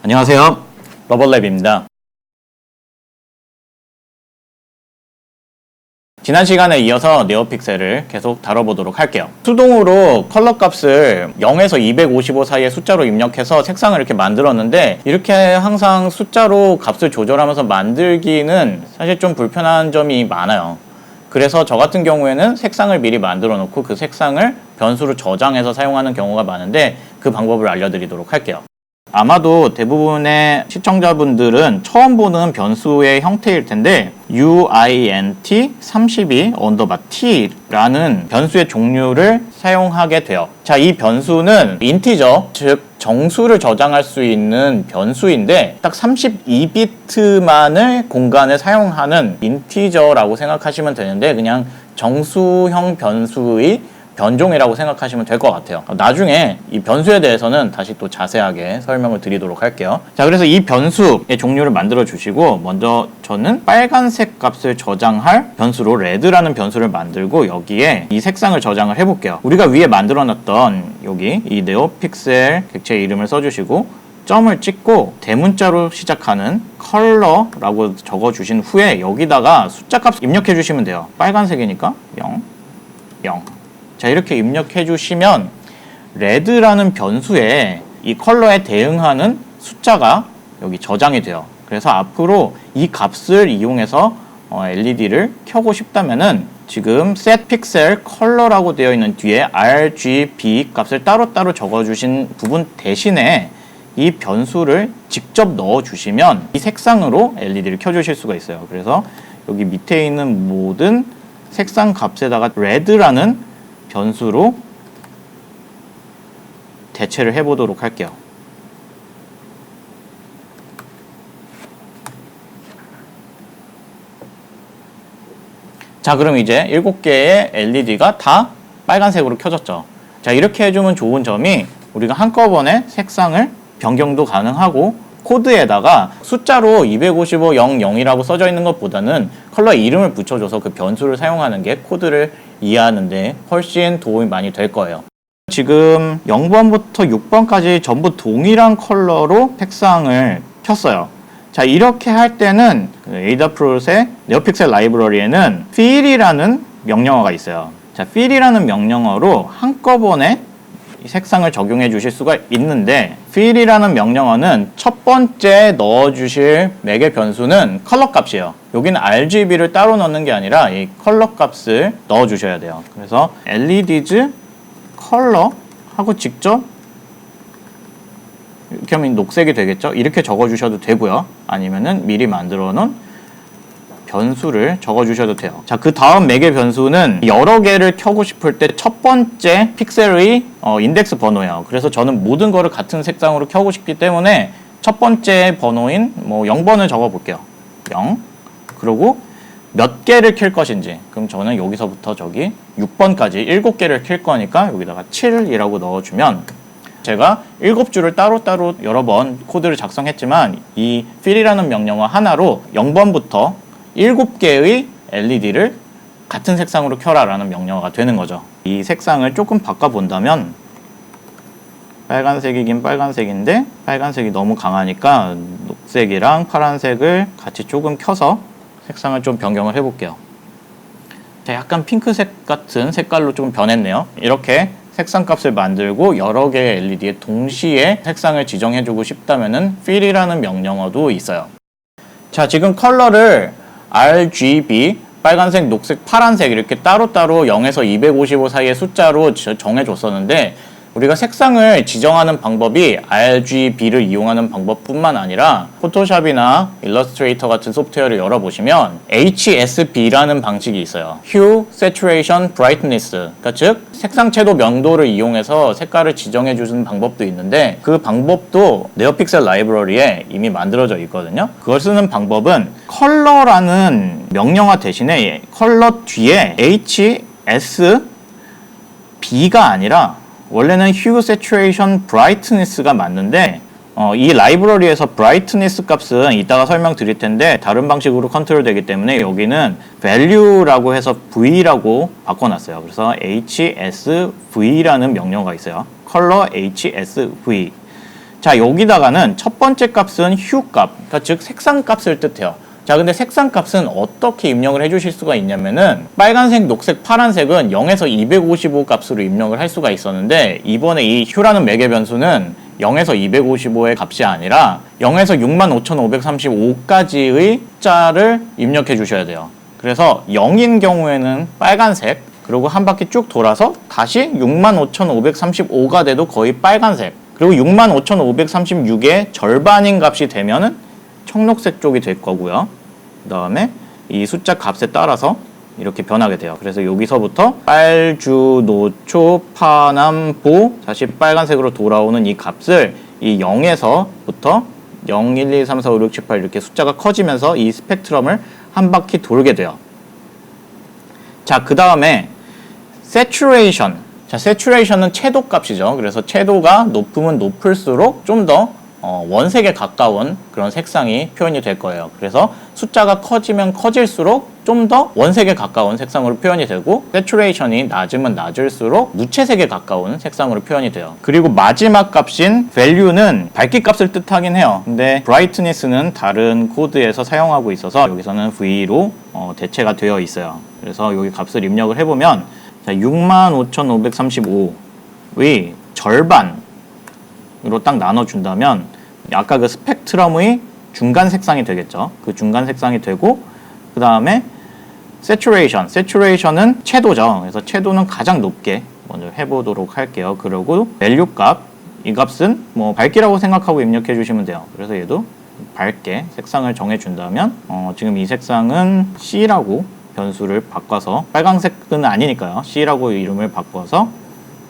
안녕하세요. 러블랩입니다. 지난 시간에 이어서 네오픽셀을 계속 다뤄보도록 할게요. 수동으로 컬러 값을 0에서 255 사이의 숫자로 입력해서 색상을 이렇게 만들었는데, 이렇게 항상 숫자로 값을 조절하면서 만들기는 사실 좀 불편한 점이 많아요. 그래서 저 같은 경우에는 색상을 미리 만들어 놓고 그 색상을 변수로 저장해서 사용하는 경우가 많은데, 그 방법을 알려드리도록 할게요. 아마도 대부분의 시청자분들은 처음 보는 변수의 형태일 텐데, uint32_t라는 변수의 종류를 사용하게 돼요. 자, 이 변수는 인티저, 즉 정수를 저장할 수 있는 변수인데, 딱 32비트만을 공간을 사용하는 인티저라고 생각하시면 되는데, 그냥 정수형 변수의 변종이라고 생각하시면 될 것 같아요. 나중에 이 변수에 대해서는 다시 또 자세하게 설명을 드리도록 할게요. 자, 그래서 이 변수의 종류를 만들어 주시고, 먼저 저는 빨간색 값을 저장할 변수로 레드라는 변수를 만들고, 여기에 이 색상을 저장을 해볼게요. 우리가 위에 만들어 놨던 여기 이 네오픽셀 객체 이름을 써주시고, 점을 찍고 대문자로 시작하는 컬러라고 적어주신 후에 여기다가 숫자 값 입력해 주시면 돼요. 빨간색이니까 0, 0. 자, 이렇게 입력해 주시면 레드라는 변수에 이 컬러에 대응하는 숫자가 여기 저장이 돼요. 그래서 앞으로 이 값을 이용해서 LED를 켜고 싶다면은 지금 set pixel color라고 되어 있는 뒤에 RGB 값을 따로따로 적어주신 부분 대신에 이 변수를 직접 넣어주시면 이 색상으로 LED를 켜주실 수가 있어요. 그래서 여기 밑에 있는 모든 색상 값에다가 red라는 변수로 대체를 해보도록 할게요. 자, 그럼 이제 7개의 LED가 다 빨간색으로 켜졌죠. 자, 이렇게 해주면 좋은 점이 우리가 한꺼번에 색상을 변경도 가능하고, 코드에다가 숫자로 255.00이라고 써져 있는 것보다는 컬러 이름을 붙여줘서 그 변수를 사용하는 게 코드를 이해하는데 훨씬 도움이 많이 될 거예요. 지금 0번부터 6번까지 전부 동일한 컬러로 색상을 켰어요. 자, 이렇게 할 때는 에이다프롯의 네오픽셀 라이브러리에는 fill이라는 명령어가 있어요. 자, fill이라는 명령어로 한꺼번에 색상을 적용해 주실 수가 있는데, fill이라는 명령어는 첫 번째 넣어 주실 맥의 변수는 컬러 값이에요. 여기는 RGB를 따로 넣는 게 아니라 이 컬러 값을 넣어 주셔야 돼요. 그래서 LEDs 컬러 하고 직접 이렇게 하면 녹색이 되겠죠. 이렇게 적어 주셔도 되고요. 아니면은 미리 만들어 놓은 변수를 적어주셔도 돼요. 자, 그 다음 맥의 변수는 여러 개를 켜고 싶을 때 첫 번째 픽셀의 인덱스 번호예요. 그래서 저는 모든 거를 같은 색상으로 켜고 싶기 때문에 첫 번째 번호인 0번을 적어볼게요. 0. 그리고 몇 개를 킬 것인지. 그럼 저는 여기서부터 저기 6번까지 7개를 킬 거니까 여기다가 7이라고 넣어주면, 제가 7줄을 따로따로 여러 번 코드를 작성했지만 이 fill이라는 명령어 하나로 0번부터 7개의 LED를 같은 색상으로 켜라 라는 명령어가 되는 거죠. 이 색상을 조금 바꿔본다면, 빨간색이긴 빨간색인데 빨간색이 너무 강하니까 녹색이랑 파란색을 같이 조금 켜서 색상을 좀 변경을 해볼게요. 자, 약간 핑크색 같은 색깔로 좀 변했네요. 이렇게 색상 값을 만들고 여러 개의 LED에 동시에 색상을 지정해주고 싶다면은 fill이라는 명령어도 있어요. 자, 지금 컬러를 RGB, 빨간색, 녹색, 파란색 이렇게 따로따로 0에서 255 사이의 숫자로 정해줬었는데, 우리가 색상을 지정하는 방법이 RGB를 이용하는 방법뿐만 아니라 포토샵이나 일러스트레이터 같은 소프트웨어를 열어보시면 HSB라는 방식이 있어요. Hue, Saturation, Brightness. 그러니까 즉 색상 채도 명도를 이용해서 색깔을 지정해 주는 방법도 있는데, 그 방법도 네오픽셀 라이브러리에 이미 만들어져 있거든요. 그걸 쓰는 방법은 컬러라는 명령어 대신에 컬러 뒤에 HSB가 아니라, 원래는 Hue, Saturation, Brightness가 맞는데 이 라이브러리에서 brightness 값은 이따가 설명드릴 텐데 다른 방식으로 컨트롤 되기 때문에 여기는 value라고 해서 v라고 바꿔놨어요. 그래서 hsv라는 명령어가 있어요. color hsv. 자, 여기다가는 첫 번째 값은 hue 값, 그러니까 즉 색상 값을 뜻해요. 자, 근데 색상 값은 어떻게 입력을 해주실 수가 있냐면은 빨간색, 녹색, 파란색은 0에서 255 값으로 입력을 할 수가 있었는데 이번에 이 hue라는 매개 변수는 0에서 255의 값이 아니라 0에서 65,535까지의 숫자를 입력해 주셔야 돼요. 그래서 0인 경우에는 빨간색, 그리고 한 바퀴 쭉 돌아서 다시 65,535가 돼도 거의 빨간색, 그리고 65,536의 절반인 값이 되면은 청록색 쪽이 될 거고요. 그 다음에 이 숫자 값에 따라서 이렇게 변하게 돼요. 그래서 여기서부터 빨주, 노초, 파남, 보, 다시 빨간색으로 돌아오는 이 값을 이 0에서부터 0, 1, 2, 3, 4, 5, 6, 7, 8 이렇게 숫자가 커지면서 이 스펙트럼을 한 바퀴 돌게 돼요. 자, 그 다음에 saturation. 자, saturation은 채도 값이죠. 그래서 채도가 높으면 높을수록 좀 더 원색에 가까운 그런 색상이 표현이 될 거예요. 그래서 숫자가 커지면 커질수록 좀 더 원색에 가까운 색상으로 표현이 되고, saturation이 낮으면 낮을수록 무채색에 가까운 색상으로 표현이 돼요. 그리고 마지막 값인 value는 밝기 값을 뜻하긴 해요. 근데 brightness는 다른 코드에서 사용하고 있어서 여기서는 V로 대체가 되어 있어요. 그래서 여기 값을 입력을 해보면 65,535의 절반으로 딱 나눠준다면 아까 그 스펙트럼의 중간 색상이 되겠죠. 그 중간 색상이 되고, 그 다음에 saturation은 채도죠. 그래서 채도는 가장 높게 먼저 해보도록 할게요. 그리고 value 값, 이 값은 뭐 밝기라고 생각하고 입력해 주시면 돼요. 그래서 얘도 밝게 색상을 정해준다면 지금 이 색상은 C라고 변수를 바꿔서, 빨강색은 아니니까요. C라고 이름을 바꿔서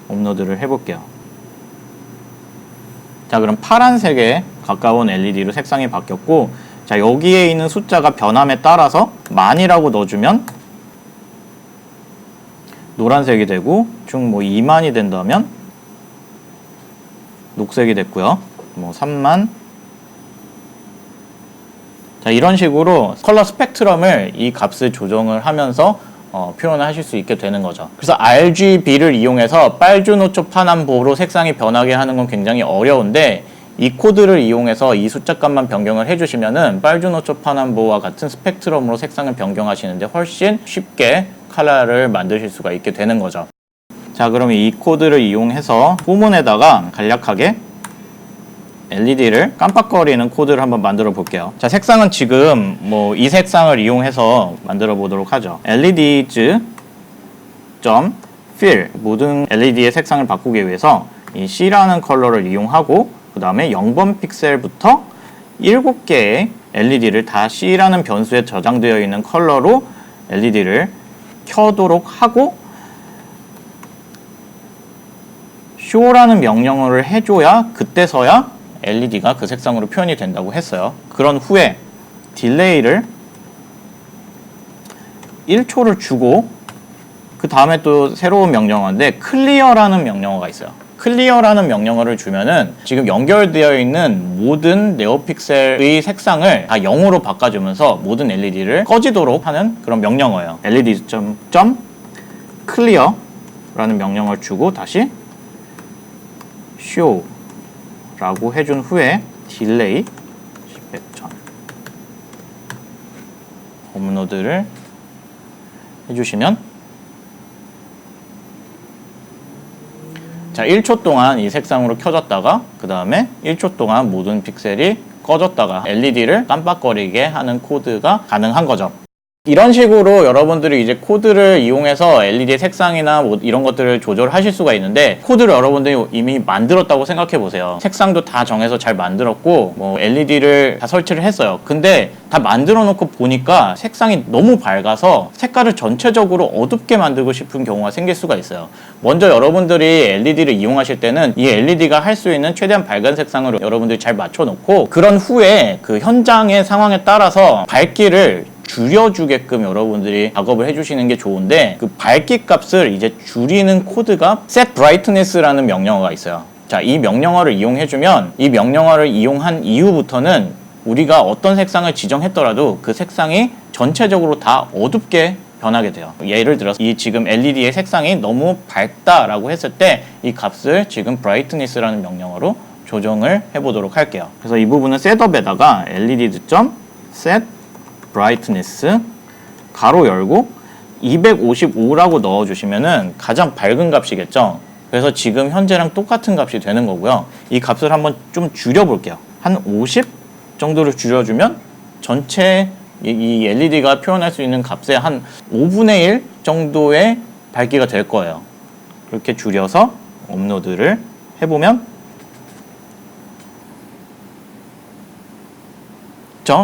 업로드를 해볼게요. 자, 그럼 파란색에 가까운 LED로 색상이 바뀌었고, 자, 여기에 있는 숫자가 변함에 따라서 만이라고 넣어주면 노란색이 되고, 중 뭐 2만이 된다면 녹색이 됐고요. 뭐 3만. 자, 이런 식으로 컬러 스펙트럼을 이 값을 조정을 하면서 표현을 하실 수 있게 되는 거죠. 그래서 RGB를 이용해서 빨주, 노초, 파남, 보로 색상이 변하게 하는 건 굉장히 어려운데, 이 코드를 이용해서 이 숫자 값만 변경을 해주시면은 빨주, 노초, 파남, 보와 같은 스펙트럼으로 색상을 변경하시는데 훨씬 쉽게 컬러를 만드실 수가 있게 되는 거죠. 자, 그럼 이 코드를 이용해서 포문에다가 간략하게 LED를 깜빡거리는 코드를 한번 만들어 볼게요. 자, 색상은 지금 뭐 이 색상을 이용해서 만들어 보도록 하죠. LEDs.fill, 모든 LED의 색상을 바꾸기 위해서 이 C라는 컬러를 이용하고, 그 다음에 0번 픽셀부터 7개의 LED를 다 C라는 변수에 저장되어 있는 컬러로 LED를 켜도록 하고, show라는 명령어를 해줘야 그때서야 LED가 그 색상으로 표현이 된다고 했어요. 그런 후에 딜레이를 1초를 주고, 그 다음에 또 새로운 명령어인데 클리어라는 명령어가 있어요. 클리어라는 명령어를 주면은 지금 연결되어 있는 모든 네오픽셀의 색상을 다 0으로 바꿔주면서 모든 LED를 꺼지도록 하는 그런 명령어예요. LED.clear라는 명령어를 주고 다시 show 라고 해준 후에 딜레이 10전 업로드를 해주시면, 자, 1초 동안 이 색상으로 켜졌다가 그 다음에 1초 동안 모든 픽셀이 꺼졌다가 LED를 깜빡거리게 하는 코드가 가능한 거죠. 이런 식으로 여러분들이 이제 코드를 이용해서 LED의 색상이나 뭐 이런 것들을 조절하실 수가 있는데, 코드를 여러분들이 이미 만들었다고 생각해 보세요. 색상도 다 정해서 잘 만들었고, 뭐 LED를 다 설치를 했어요. 근데 다 만들어 놓고 보니까 색상이 너무 밝아서 색깔을 전체적으로 어둡게 만들고 싶은 경우가 생길 수가 있어요. 먼저 여러분들이 LED를 이용하실 때는 이 LED가 할 수 있는 최대한 밝은 색상으로 여러분들이 잘 맞춰 놓고, 그런 후에 그 현장의 상황에 따라서 밝기를 줄여주게끔 여러분들이 작업을 해주시는 게 좋은데, 그 밝기 값을 이제 줄이는 코드가 set brightness라는 명령어가 있어요. 자, 이 명령어를 이용해주면, 이 명령어를 이용한 이후부터는 우리가 어떤 색상을 지정했더라도 그 색상이 전체적으로 다 어둡게 변하게 돼요. 예를 들어서 이 지금 LED의 색상이 너무 밝다라고 했을 때 이 값을 지금 brightness라는 명령어로 조정을 해보도록 할게요. 그래서 이 부분은 셋업에다가 LED.set brightness 가로 열고 255라고 넣어주시면은 가장 밝은 값이겠죠. 그래서 지금 현재랑 똑같은 값이 되는 거고요. 이 값을 한번 좀 줄여볼게요. 한 50 정도를 줄여주면 전체 이 LED가 표현할 수 있는 값의 한 5분의 1 정도의 밝기가 될 거예요. 그렇게 줄여서 업로드를 해보면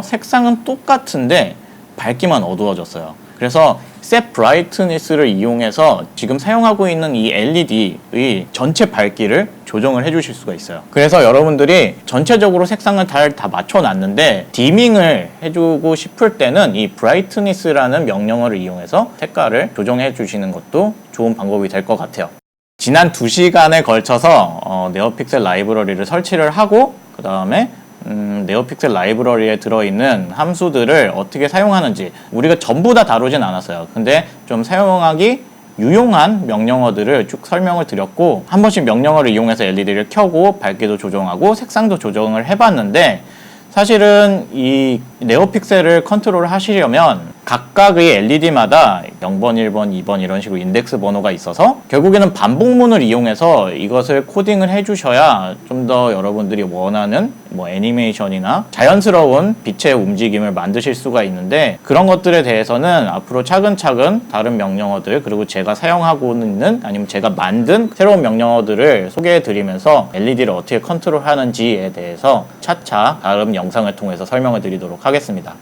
색상은 똑같은데 밝기만 어두워졌어요. 그래서 Set Brightness를 이용해서 지금 사용하고 있는 이 LED의 전체 밝기를 조정을 해주실 수가 있어요. 그래서 여러분들이 전체적으로 색상을 다 맞춰놨는데 디밍을 해주고 싶을 때는 이 Brightness라는 명령어를 이용해서 색깔을 조정해 주시는 것도 좋은 방법이 될 것 같아요. 지난 2시간에 걸쳐서 네오픽셀 라이브러리를 설치를 하고 그 다음에 네오픽셀 라이브러리에 들어있는 함수들을 어떻게 사용하는지 우리가 전부 다 다루진 않았어요. 근데 좀 사용하기 유용한 명령어들을 쭉 설명을 드렸고 한 번씩 명령어를 이용해서 LED를 켜고 밝기도 조정하고 색상도 조정을 해봤는데 사실은 이 네오픽셀을 컨트롤 하시려면 각각의 LED마다 0번, 1번, 2번 이런 식으로 인덱스 번호가 있어서 결국에는 반복문을 이용해서 이것을 코딩을 해주셔야 좀 더 여러분들이 원하는 뭐 애니메이션이나 자연스러운 빛의 움직임을 만드실 수가 있는데 그런 것들에 대해서는 앞으로 차근차근 다른 명령어들 그리고 제가 사용하고 있는 아니면 제가 만든 새로운 명령어들을 소개해 드리면서 LED를 어떻게 컨트롤 하는지에 대해서 차차 다른 영상을 통해서 설명을 드리도록 하겠습니다.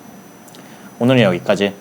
오늘은 여기까지.